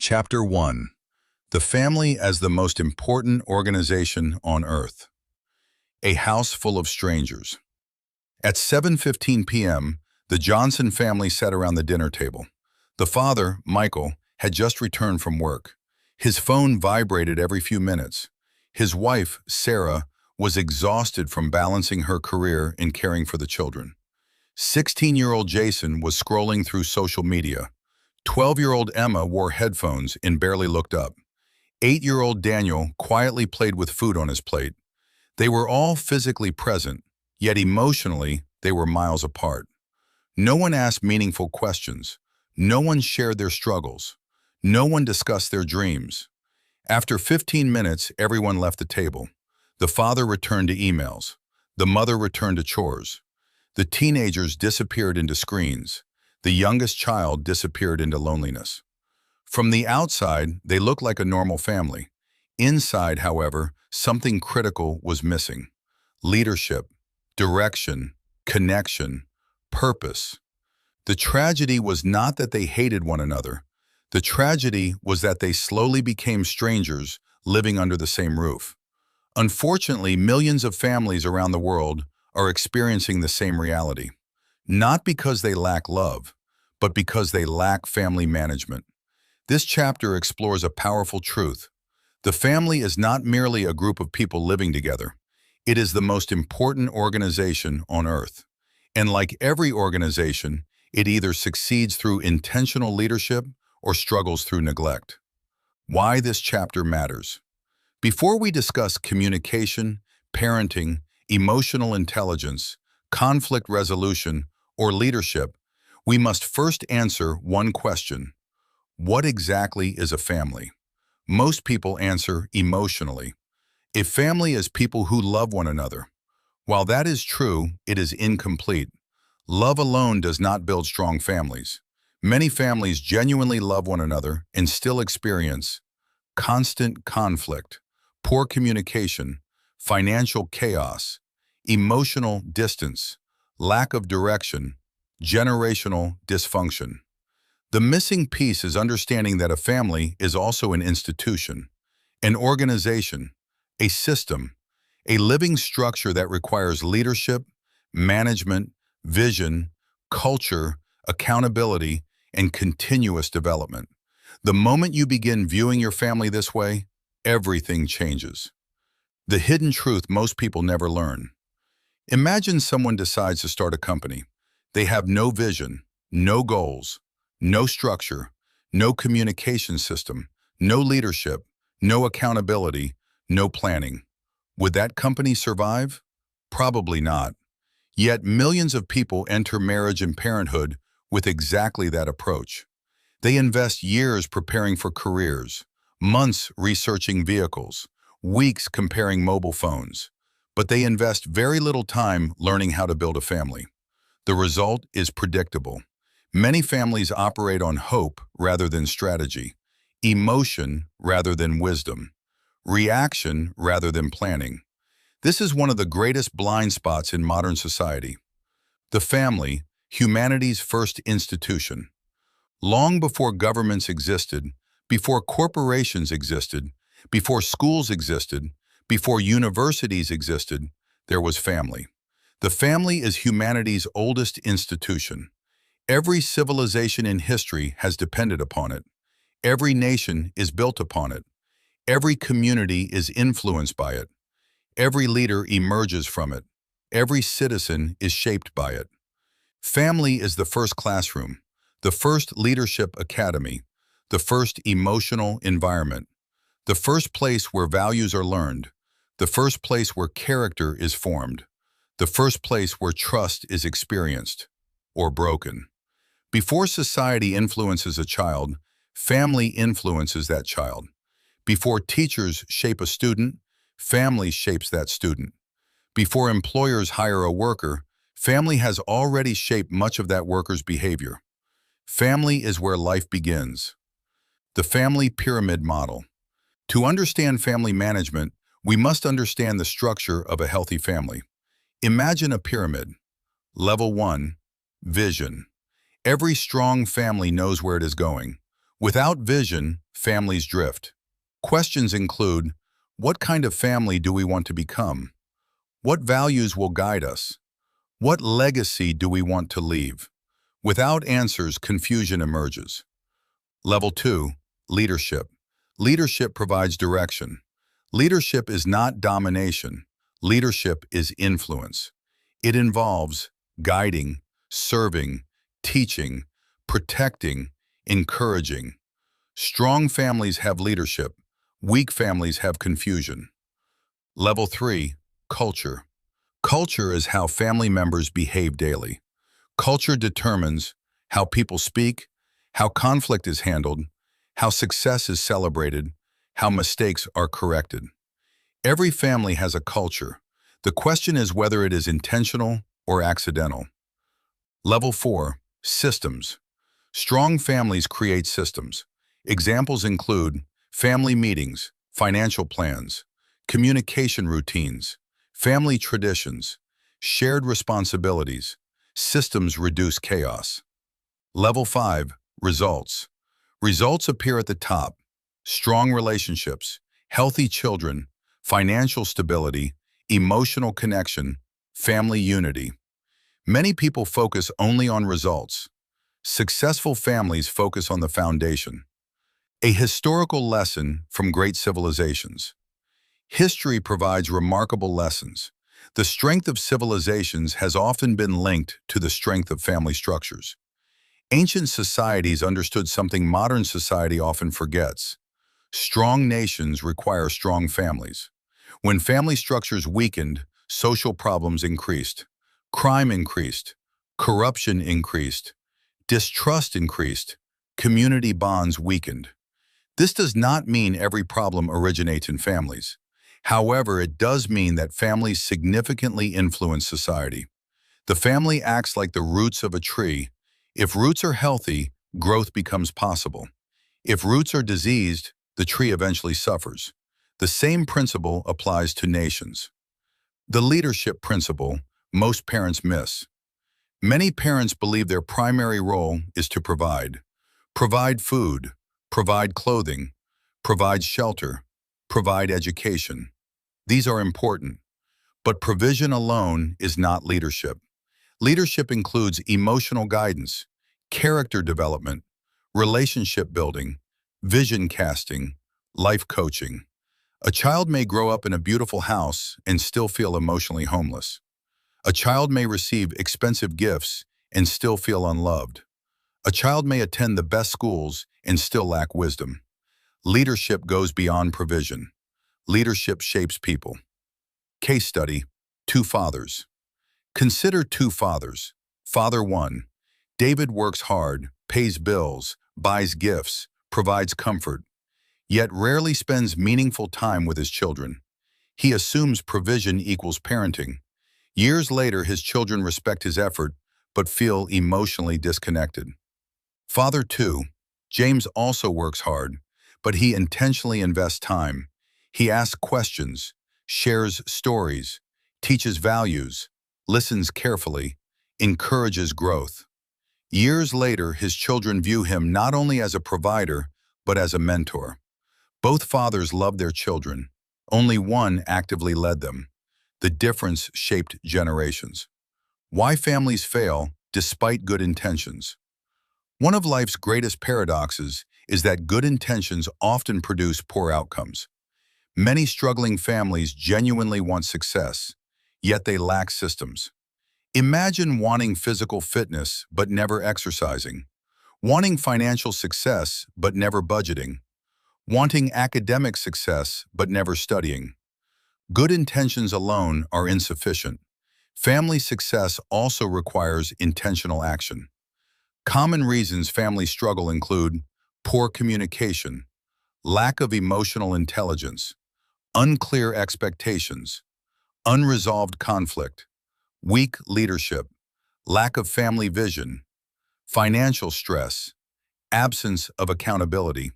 Chapter 1. The Family as the Most Important Organization on Earth. A House Full of Strangers. At 7:15 p.m., the Johnson family sat around the dinner table. The father, Michael, had just returned from work. His phone vibrated every few minutes. His wife, Sarah, was exhausted from balancing her career and caring for the children. 16-year-old Jason was scrolling through social media. 12-year-old Emma wore headphones and barely looked up. 8-year-old Daniel quietly played with food on his plate. They were all physically present, yet emotionally they were miles apart. No one asked meaningful questions. No one shared their struggles. No one discussed their dreams. After 15 minutes, everyone left the table. The father returned to emails. The mother returned to chores. The teenagers disappeared into screens. The youngest child disappeared into loneliness. From the outside, they looked like a normal family. Inside, however, something critical was missing. Leadership, direction, connection, purpose. The tragedy was not that they hated one another. The tragedy was that they slowly became strangers living under the same roof. Unfortunately, millions of families around the world are experiencing the same reality. Not because they lack love, but because they lack family management. This chapter explores a powerful truth. The family is not merely a group of people living together. It is the most important organization on earth. And like every organization, it either succeeds through intentional leadership or struggles through neglect. Why this chapter matters. Before we discuss communication, parenting, emotional intelligence, conflict resolution, or leadership, we must first answer one question. What exactly is a family? Most people answer emotionally. A family is people who love one another. While that is true, it is incomplete. Love alone does not build strong families. Many families genuinely love one another and still experience constant conflict, poor communication, financial chaos, emotional distance, lack of direction, generational dysfunction. The missing piece is understanding that a family is also an institution, an organization, a system, a living structure that requires leadership, management, vision, culture, accountability, and continuous development. The moment you begin viewing your family this way, everything changes. The hidden truth most people never learn. Imagine someone decides to start a company. They have no vision, no goals, no structure, no communication system, no leadership, no accountability, no planning. Would that company survive? Probably not. Yet millions of people enter marriage and parenthood with exactly that approach. They invest years preparing for careers, months researching vehicles, weeks comparing mobile phones, but they invest very little time learning how to build a family. The result is predictable. Many families operate on hope rather than strategy, emotion rather than wisdom, reaction rather than planning. This is one of the greatest blind spots in modern society. The family, humanity's first institution. Long before governments existed, before corporations existed, before schools existed, before universities existed, there was family. The family is humanity's oldest institution. Every civilization in history has depended upon it. Every nation is built upon it. Every community is influenced by it. Every leader emerges from it. Every citizen is shaped by it. Family is the first classroom, the first leadership academy, the first emotional environment, the first place where values are learned, the first place where character is formed, the first place where trust is experienced or broken. Before society influences a child, family influences that child. Before teachers shape a student, family shapes that student. Before employers hire a worker, family has already shaped much of that worker's behavior. Family is where life begins. The family pyramid model. To understand family management, we must understand the structure of a healthy family. Imagine a pyramid. Level 1, vision. Every strong family knows where it is going. Without vision, families drift. Questions include, what kind of family do we want to become? What values will guide us? What legacy do we want to leave? Without answers, confusion emerges. Level 2, leadership. Leadership provides direction. Leadership is not domination. Leadership is influence. It involves guiding, serving, teaching, protecting, encouraging. Strong families have leadership. Weak families have confusion. Level 3, culture. Culture is how family members behave daily. Culture determines how people speak, how conflict is handled, how success is celebrated, how mistakes are corrected. Every family has a culture. The question is whether it is intentional or accidental. Level 4, systems. Strong families create systems. Examples include family meetings, financial plans, communication routines, family traditions, shared responsibilities. Systems reduce chaos. Level 5, results. Results appear at the top. Strong relationships, healthy children, financial stability, emotional connection, family unity. Many people focus only on results. Successful families focus on the foundation. A historical lesson from great civilizations. History provides remarkable lessons. The strength of civilizations has often been linked to the strength of family structures. Ancient societies understood something modern society often forgets. Strong nations require strong families. When family structures weakened, social problems increased. Crime increased. Corruption increased. Distrust increased. Community bonds weakened. This does not mean every problem originates in families. However, it does mean that families significantly influence society. The family acts like the roots of a tree. If roots are healthy, growth becomes possible. If roots are diseased, the tree eventually suffers. The same principle applies to nations. The leadership principle most parents miss. Many parents believe their primary role is to provide. Provide food, provide clothing, provide shelter, provide education. These are important, but provision alone is not leadership. Leadership includes emotional guidance, character development, relationship building, vision casting, life coaching. A child may grow up in a beautiful house and still feel emotionally homeless. A child may receive expensive gifts and still feel unloved. A child may attend the best schools and still lack wisdom. Leadership goes beyond provision. Leadership shapes people. Case study, 2 fathers. Consider 2 fathers. Father 1. David works hard, pays bills, buys gifts, provides comfort, yet rarely spends meaningful time with his children. He assumes provision equals parenting. Years later, his children respect his effort, but feel emotionally disconnected. Father 2. James also works hard, but he intentionally invests time. He asks questions, shares stories, teaches values, listens carefully, encourages growth. Years later, his children view him not only as a provider, but as a mentor. Both fathers loved their children. Only one actively led them. The difference shaped generations. Why families fail despite good intentions. One of life's greatest paradoxes is that good intentions often produce poor outcomes. Many struggling families genuinely want success, yet they lack systems. Imagine wanting physical fitness but never exercising, wanting financial success but never budgeting, wanting academic success but never studying. Good intentions alone are insufficient. Family success also requires intentional action. Common reasons families struggle include poor communication, lack of emotional intelligence, unclear expectations, unresolved conflict, weak leadership, lack of family vision, financial stress, absence of accountability.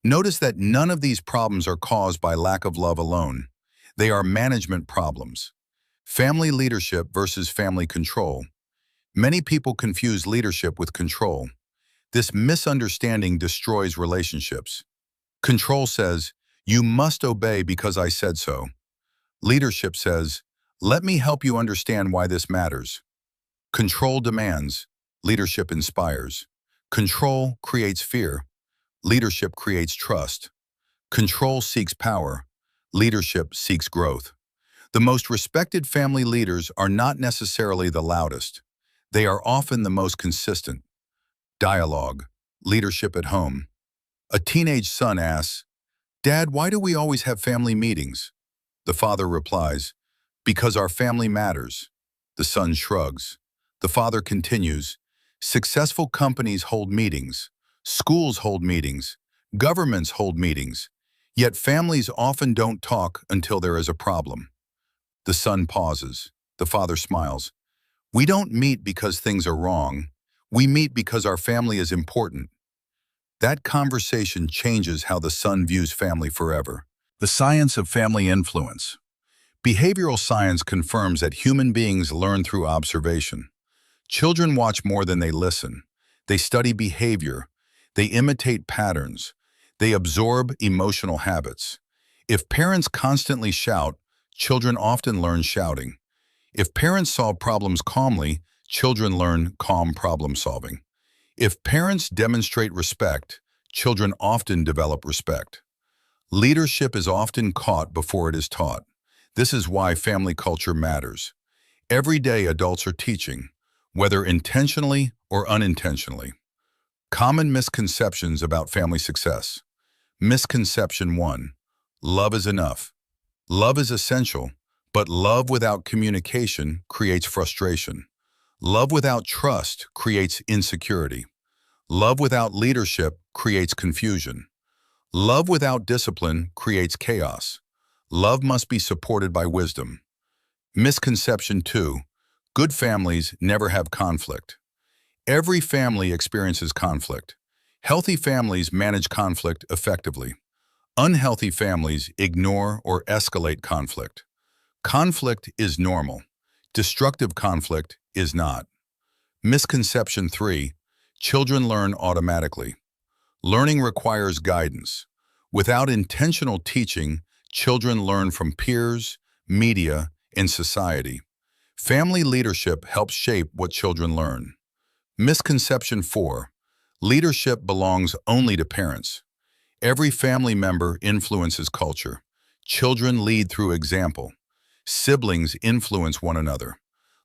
Notice that none of these problems are caused by lack of love alone. They are management problems. Family leadership versus family control. Many people confuse leadership with control. This misunderstanding destroys relationships. Control says, "You must obey because I said so." Leadership says, "Let me help you understand why this matters." Control demands, leadership inspires. Control creates fear, leadership creates trust. Control seeks power, leadership seeks growth. The most respected family leaders are not necessarily the loudest. They are often the most consistent. Dialogue, leadership at home. A teenage son asks, "Dad, why do we always have family meetings?" The father replies, "Because our family matters." The son shrugs. The father continues, "Successful companies hold meetings. Schools hold meetings. Governments hold meetings. Yet families often don't talk until there is a problem." The son pauses. The father smiles. "We don't meet because things are wrong. We meet because our family is important." That conversation changes how the son views family forever. The science of family influence. Behavioral science confirms that human beings learn through observation. Children watch more than they listen. They study behavior. They imitate patterns. They absorb emotional habits. If parents constantly shout, children often learn shouting. If parents solve problems calmly, children learn calm problem solving. If parents demonstrate respect, children often develop respect. Leadership is often caught before it is taught. This is why family culture matters. Every day adults are teaching, whether intentionally or unintentionally. Common misconceptions about family success. Misconception 1. Love is enough. Love is essential, but love without communication creates frustration. Love without trust creates insecurity. Love without leadership creates confusion. Love without discipline creates chaos. Love must be supported by wisdom. Misconception 2. Good families never have conflict. Every family experiences conflict. Healthy families manage conflict effectively. Unhealthy families ignore or escalate conflict. Conflict is normal. Destructive conflict is not. Misconception 3. Children learn automatically. Learning requires guidance. Without intentional teaching, children learn from peers, media, and society. Family leadership helps shape what children learn. Misconception 4. Leadership belongs only to parents. Every family member influences culture. Children lead through example. Siblings influence one another.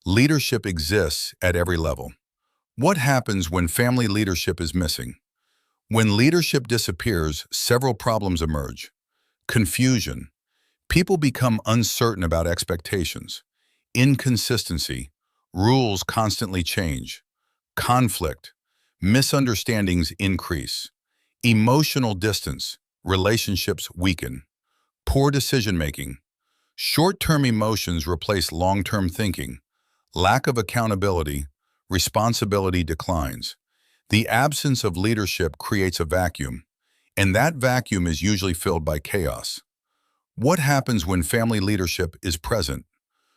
Leadership exists at every level. What happens when family leadership is missing? When leadership disappears, several problems emerge. Confusion. People become uncertain about expectations. Inconsistency. Rules constantly change. Conflict. Misunderstandings increase. Emotional distance. Relationships weaken. Poor decision-making. Short-term emotions replace long-term thinking. Lack of accountability. Responsibility declines. The absence of leadership creates a vacuum, and that vacuum is usually filled by chaos. What happens when family leadership is present?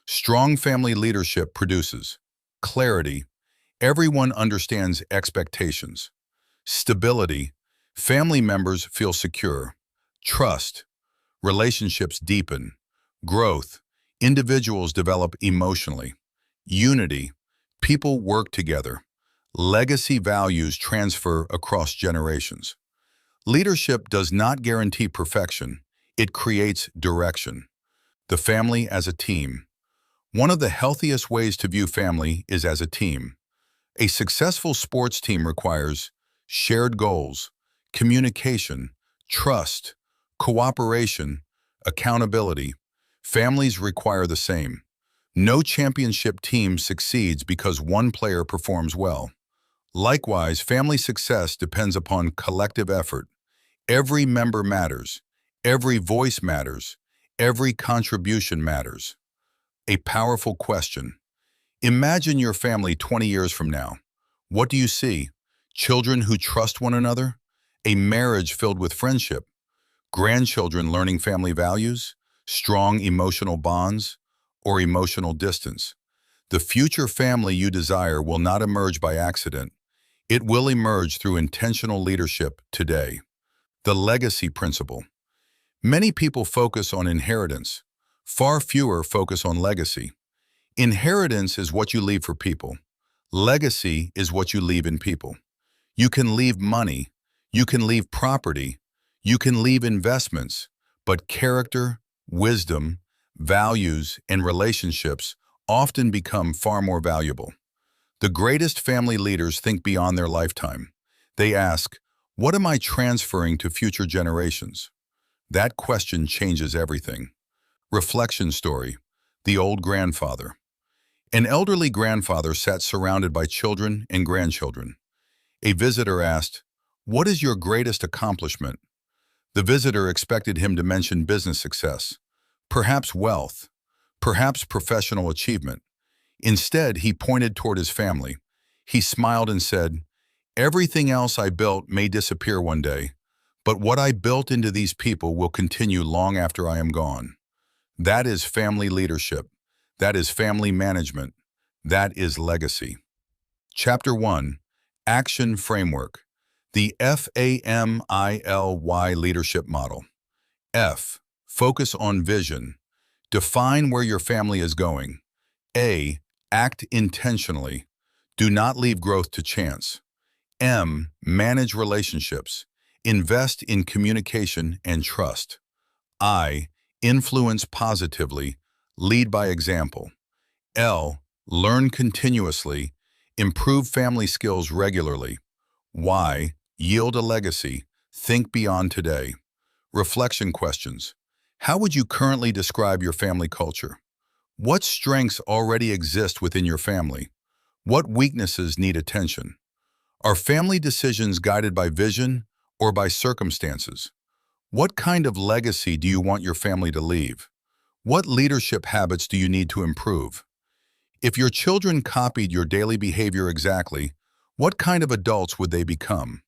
Strong family leadership produces clarity. Everyone understands expectations. Stability. Family members feel secure. Trust. Relationships deepen. Growth. Individuals develop emotionally. Unity. People work together. Legacy values transfer across generations. Leadership does not guarantee perfection. It creates direction. The family as a team. One of the healthiest ways to view family is as a team. A successful sports team requires shared goals, communication, trust, cooperation, accountability. Families require the same. No championship team succeeds because one player performs well. Likewise, family success depends upon collective effort. Every member matters. Every voice matters. Every contribution matters. A powerful question. Imagine your family 20 years from now. What do you see? Children who trust one another? A marriage filled with friendship? Grandchildren learning family values? Strong emotional bonds? Or emotional distance? The future family you desire will not emerge by accident. It will emerge through intentional leadership today. The legacy principle. Many people focus on inheritance. Far fewer focus on legacy. Inheritance is what you leave for people. Legacy is what you leave in people. You can leave money, you can leave property, you can leave investments, but character, wisdom, values, and relationships often become far more valuable. The greatest family leaders think beyond their lifetime. They ask, what am I transferring to future generations? That question changes everything. Reflection story. The old grandfather. An elderly grandfather sat surrounded by children and grandchildren. A visitor asked, "What is your greatest accomplishment?" The visitor expected him to mention business success, perhaps wealth, perhaps professional achievement. Instead, he pointed toward his family. He smiled and said, "Everything else I built may disappear one day, but what I built into these people will continue long after I am gone." That is family leadership. That is family management. That is legacy. Chapter 1. Action Framework. The FAMILY Leadership Model. F. Focus on vision. Define where your family is going. A. Act intentionally. Do not leave growth to chance. M. Manage relationships. Invest in communication and trust. I. Influence positively. Lead by example. L. Learn continuously. Improve family skills regularly. Y. Yield a legacy. Think beyond today. Reflection questions. How would you currently describe your family culture? What strengths already exist within your family? What weaknesses need attention? Are family decisions guided by vision or by circumstances? What kind of legacy do you want your family to leave? What leadership habits do you need to improve? If your children copied your daily behavior exactly, what kind of adults would they become?